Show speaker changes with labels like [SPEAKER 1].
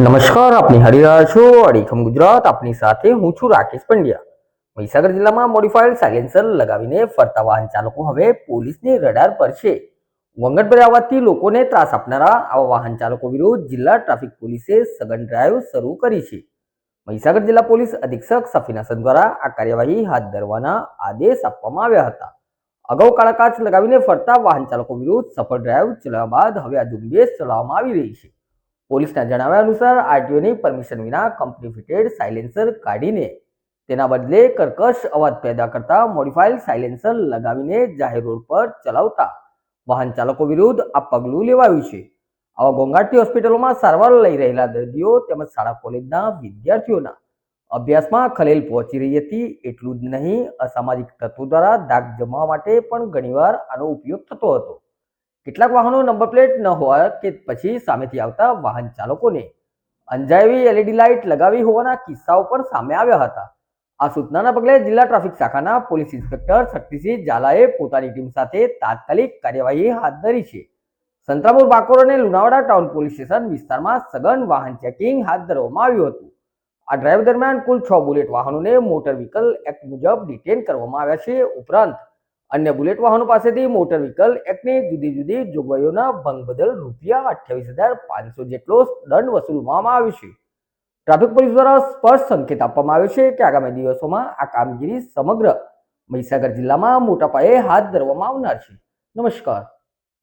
[SPEAKER 1] નમસ્કાર, આપની હરી રહ્યા છો અડીખમ ગુજરાત. આપની સાથે હું છું રાકેશ પંડ્યા. મહીસાગર જિલ્લામાં મોડિફાઈડ સાયલેન્સર લગાવીને ફરતા વાહન ચાલકો હવે પોલીસની રડાર પર છે. વંગટભર્યા અવાજથી લોકોને ત્રાસ આપનારા આવા વાહન ચાલકો વિરુદ્ધ જિલ્લા ટ્રાફિક પોલીસે સઘન ડ્રાઈવ શરૂ કરી છે. મહીસાગર જિલ્લા પોલીસ અધિક્ષક સફીન હસન દ્વારા આ કાર્યવાહી હાથ ધરવાના આદેશ આપવામાં આવ્યા હતા. અગાઉ કાળા કાચ લગાવીને ફરતા વાહન ચાલકો વિરુદ્ધ સફળ ડ્રાઈવ ચલાવ્યા બાદ હવે આ ઝુંબેશ ચલાવવામાં આવી રહી છે. પોલીસના જણાવ્યા અનુસાર આરટીઓની પરમિશન વિના કંપની ફિટેડ સાયલેન્સર કાઢીને તેના બદલે કર્કશ અવાજ પેદા કરતા મોડિફાઈડ સાયલેન્સર લગાવીને જાહેર રોડ પર ચલાવતા વાહન ચાલકો વિરુદ્ધ આ પગલું લેવાયું છે. આવા ઘોંઘાટથી હોસ્પિટલોમાં સારવાર લઈ રહેલા દર્દીઓ તેમજ શાળા કોલેજના વિદ્યાર્થીઓના અભ્યાસમાં ખલેલ પહોંચી રહી હતી. એટલું જ નહીં, અસામાજિક તત્વો દ્વારા ધાક જમાવવા માટે પણ ઘણીવાર આનો ઉપયોગ થતો હતો. કેટલાક વાહનો નંબર પ્લેટ ન હોવા કે પછી સામેથી આવતા વાહન ચાલકોને અંજાવી એલઈડી લાઇટ લગાવી હોવાના કિસ્સાઓ પણ સામે આવ્યા હતા. આ સૂચનાના પગલે જિલ્લા ટ્રાફિક શાખાના પોલીસ ઇન્સ્પેક્ટર શક્તિસિંહ ઝાલાએ પોતાની ટીમ સાથે તાત્કાલિક કાર્યવાહી હાથ ધરી છે. સંતરામપુર, બાકોર અને લુણાવાડા ટાઉન પોલીસ સ્ટેશન વિસ્તારમાં સઘન વાહન ચેકિંગ હાથ ધરવામાં આવ્યું હતું. આ ડ્રાઈવ દરમિયાન કુલ 6 બુલેટ વાહનોને મોટર વ્હીકલ એક્ટ મુજબ ડિટેન કરવામાં આવ્યા છે. ઉપરાંત અન્ય બુલેટ વાહનો પાસેથી મોટર વ્હીકલ એક્ટની જુદી જુદી જોગવાઈઓના ભંગ બદલ ₹28,500 જેટલો દંડ વસૂલવામાં આવ્યો છે. ટ્રાફિક પોલીસ દ્વારા સ્પષ્ટ સંકેત આપવામાં આવ્યો છે કે આગામી દિવસોમાં આ કામગીરી સમગ્ર મહીસાગર જિલ્લામાં મોટા પાયે હાથ ધરવામાં આવનાર છે. નમસ્કાર.